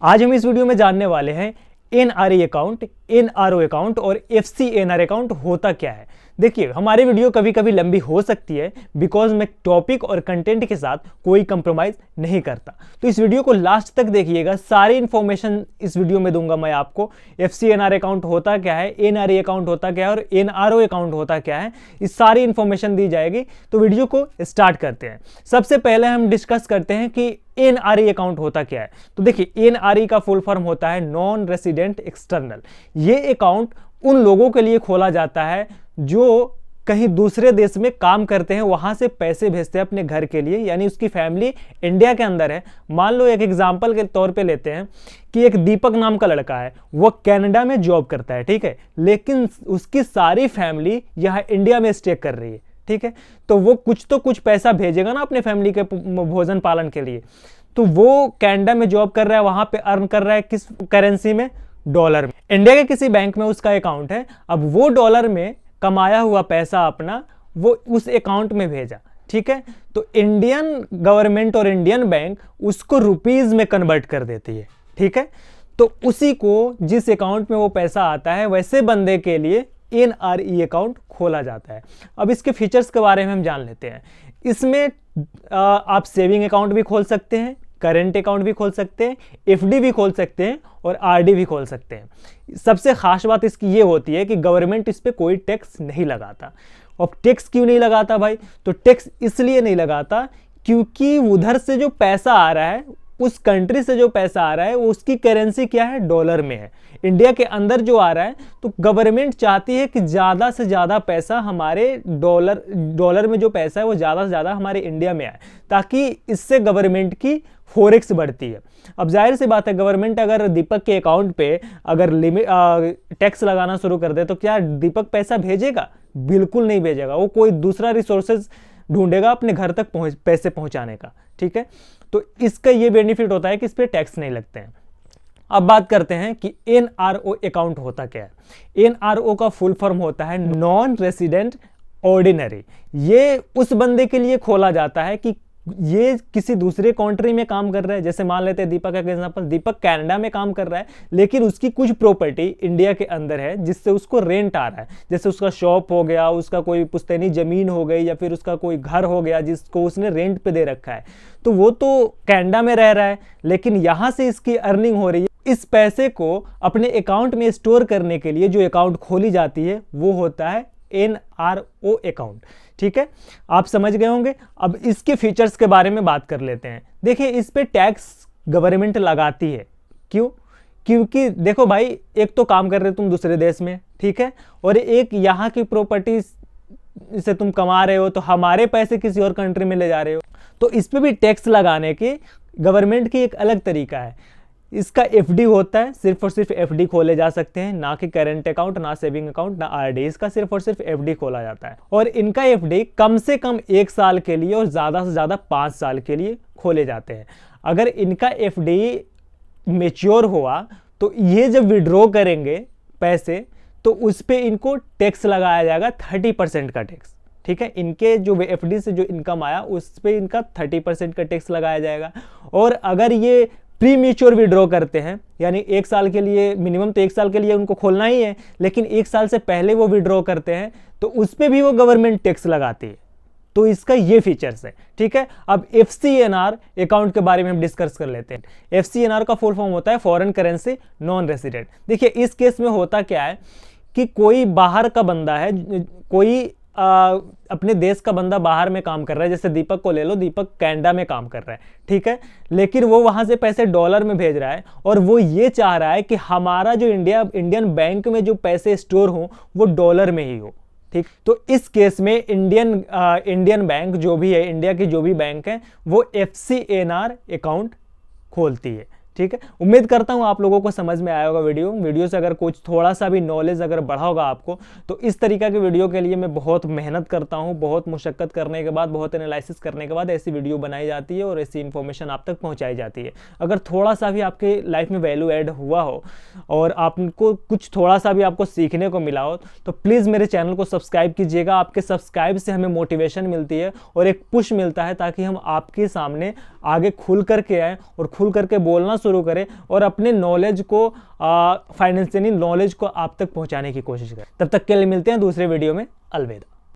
आज हम इस वीडियो में जानने वाले हैं एनआरई अकाउंट, एनआरओ अकाउंट और एफसीएनआर अकाउंट होता क्या है। देखिए, हमारी वीडियो कभी कभी लंबी हो सकती है बिकॉज मैं टॉपिक और कंटेंट के साथ कोई कंप्रोमाइज नहीं करता। तो इस वीडियो को लास्ट तक देखिएगा, सारी इंफॉर्मेशन इस वीडियो में दूंगा मैं आपको। एफसीएनआर अकाउंट होता क्या है, एनआरई अकाउंट होता क्या है और एनआरओ अकाउंट होता क्या है, इस सारी इंफॉर्मेशन दी जाएगी। तो वीडियो को स्टार्ट करते हैं। सबसे पहले हम डिस्कस करते हैं कि एनआरई अकाउंट होता क्या है। तो देखिए, एनआरई का फुल फॉर्म होता है नॉन रेसिडेंट एक्सटर्नल। ये अकाउंट उन लोगों के लिए खोला जाता है जो कहीं दूसरे देश में काम करते हैं, वहां से पैसे भेजते हैं अपने घर के लिए, यानी उसकी फैमिली इंडिया के अंदर है। मान लो एक एग्जांपल के तौर पे लेते हैं कि एक दीपक नाम का लड़का है, वो कनाडा में जॉब करता है, ठीक है, लेकिन उसकी सारी फैमिली यहाँ इंडिया में स्टे कर रही है, ठीक है। तो वो कुछ तो कुछ पैसा भेजेगा ना अपने फैमिली के भोजन पालन के लिए। तो वो कनाडा में जॉब कर रहा है, वहां पे अर्न कर रहा है किस करेंसी में? डॉलर में। इंडिया के किसी बैंक में उसका अकाउंट है, अब वो डॉलर में कमाया हुआ पैसा अपना वो उस अकाउंट में भेजा, ठीक है। तो इंडियन गवर्नमेंट और इंडियन बैंक उसको रुपीज में कन्वर्ट कर देती है, ठीक है। तो उसी को जिस अकाउंट में वो पैसा आता है, वैसे बंदे के लिए एनआरई अकाउंट खोला जाता है। अब इसके फीचर्स के बारे में हम जान लेते हैं। इसमें आप सेविंग अकाउंट भी खोल सकते हैं, करेंट अकाउंट भी खोल सकते हैं, एफडी भी खोल सकते हैं और आरडी भी खोल सकते हैं। सबसे खास बात इसकी ये होती है कि गवर्नमेंट इस पे कोई टैक्स नहीं लगाता। अब टैक्स क्यों नहीं लगाता भाई? तो टैक्स इसलिए नहीं लगाता क्योंकि उधर से जो पैसा आ रहा है, उस कंट्री से जो पैसा आ रहा है, उसकी करेंसी क्या है? डॉलर में है। इंडिया के अंदर जो आ रहा है, तो गवर्नमेंट चाहती है कि ज़्यादा से ज़्यादा पैसा हमारे डॉलर में जो पैसा है वो ज़्यादा से ज़्यादा हमारे इंडिया में आए, ताकि इससे गवर्नमेंट की फॉरेक्स बढ़ती है। अब जाहिर सी बात है, गवर्नमेंट अगर दीपक के अकाउंट पे अगर टैक्स लगाना शुरू कर दे तो क्या दीपक पैसा भेजेगा? बिल्कुल नहीं भेजेगा। वो कोई दूसरा रिसोर्सेज ढूंढेगा अपने घर तक पैसे पहुंचाने का, ठीक है। तो इसका ये बेनिफिट होता है कि इस पर टैक्स नहीं लगते हैं। अब बात करते हैं कि एनआरओ अकाउंट होता क्या है। एनआरओ का फुल फॉर्म होता है नॉन रेसिडेंट ऑर्डिनरी। ये उस बंदे के लिए खोला जाता है कि ये किसी दूसरे कंट्री में काम कर रहा है। जैसे मान लेते हैं दीपक का एग्जांपल, दीपक कनाडा में काम कर रहा है, लेकिन उसकी कुछ प्रॉपर्टी इंडिया के अंदर है जिससे उसको रेंट आ रहा है। जैसे उसका शॉप हो गया, उसका कोई पुश्तैनी जमीन हो गई, या फिर उसका कोई घर हो गया जिसको उसने रेंट पे दे रखा है। तो वो तो कनाडा में रह रहा है, लेकिन यहां से इसकी अर्निंग हो रही है। इस पैसे को अपने अकाउंट में स्टोर करने के लिए जो अकाउंट खोली जाती है वो होता है एनआरओ अकाउंट, ठीक है। आप समझ गए होंगे। अब इसके फीचर्स के बारे में बात कर लेते हैं। देखिए, इस पे टैक्स गवर्नमेंट लगाती है। क्यों? क्योंकि देखो भाई, एक तो काम कर रहे हो तुम दूसरे देश में, ठीक है, और एक यहाँ की प्रॉपर्टी से तुम कमा रहे हो, तो हमारे पैसे किसी और कंट्री में ले जा रहे हो। तो इस पे भी टैक्स लगाने की गवर्नमेंट की एक अलग तरीका है। इसका एफडी होता है, सिर्फ और सिर्फ एफडी खोले जा सकते हैं, ना कि करेंट अकाउंट, ना सेविंग अकाउंट, ना आरडी। इसका सिर्फ और सिर्फ एफडी खोला जाता है। और इनका एफडी कम से कम 1 साल के लिए और ज़्यादा से ज़्यादा 5 साल के लिए खोले जाते हैं। अगर इनका एफडी मेच्योर हुआ तो ये जब विड्रॉ करेंगे पैसे, तो उस पर इनको टैक्स लगाया जाएगा, 30% का टैक्स, ठीक है। इनके जो एफडी से जो इनकम आया उस पर इनका 30% का टैक्स लगाया जाएगा। और अगर ये प्री मैच्योर विड्रॉ करते हैं, यानी 1 साल के लिए, मिनिमम तो 1 साल के लिए उनको खोलना ही है, लेकिन 1 साल से पहले वो विड्रॉ करते हैं, तो उस पर भी वो गवर्नमेंट टैक्स लगाती है। तो इसका ये फीचर्स है, ठीक है। अब एफसीएनआर अकाउंट के बारे में हम डिस्कस कर लेते हैं। एफसीएनआर का फुल फॉर्म होता है फॉरेन करेंसी नॉन रेसिडेंट। देखिए, इस केस में होता क्या है कि कोई बाहर का बंदा है, कोई अपने देश का बंदा बाहर में काम कर रहा है। जैसे दीपक को ले लो, दीपक कनाडा में काम कर रहा है, ठीक है, लेकिन वो वहां से पैसे डॉलर में भेज रहा है, और वो ये चाह रहा है कि हमारा जो इंडियन बैंक में जो पैसे स्टोर हो वो डॉलर में ही हो, ठीक। तो इस केस में इंडियन बैंक जो भी है, इंडिया की जो भी बैंक है, वो एफसीएनआर अकाउंट खोलती है, ठीक है। उम्मीद करता हूं आप लोगों को समझ में आया होगा। वीडियो से अगर कुछ थोड़ा सा भी नॉलेज अगर बढ़ा होगा आपको, तो इस तरीका के वीडियो के लिए मैं बहुत मेहनत करता हूं, बहुत मुशक्कत करने के बाद, बहुत एनालिसिस करने के बाद ऐसी वीडियो बनाई जाती है और ऐसी इन्फॉर्मेशन आप तक पहुंचाई जाती है। अगर थोड़ा सा भी आपके लाइफ में वैल्यू ऐड हुआ हो और आपको कुछ थोड़ा सा भी आपको सीखने को मिला हो, तो प्लीज़ मेरे चैनल को सब्सक्राइब कीजिएगा। आपके सब्सक्राइब से हमें मोटिवेशन मिलती है और एक पुश मिलता है, ताकि हम आपके सामने आगे खुल करके आए और खुल करके बोलना शुरू करें और अपने नॉलेज को फाइनेंशियली नॉलेज को आप तक पहुंचाने की कोशिश करें। तब तक के लिए मिलते हैं दूसरे वीडियो में। अलविदा।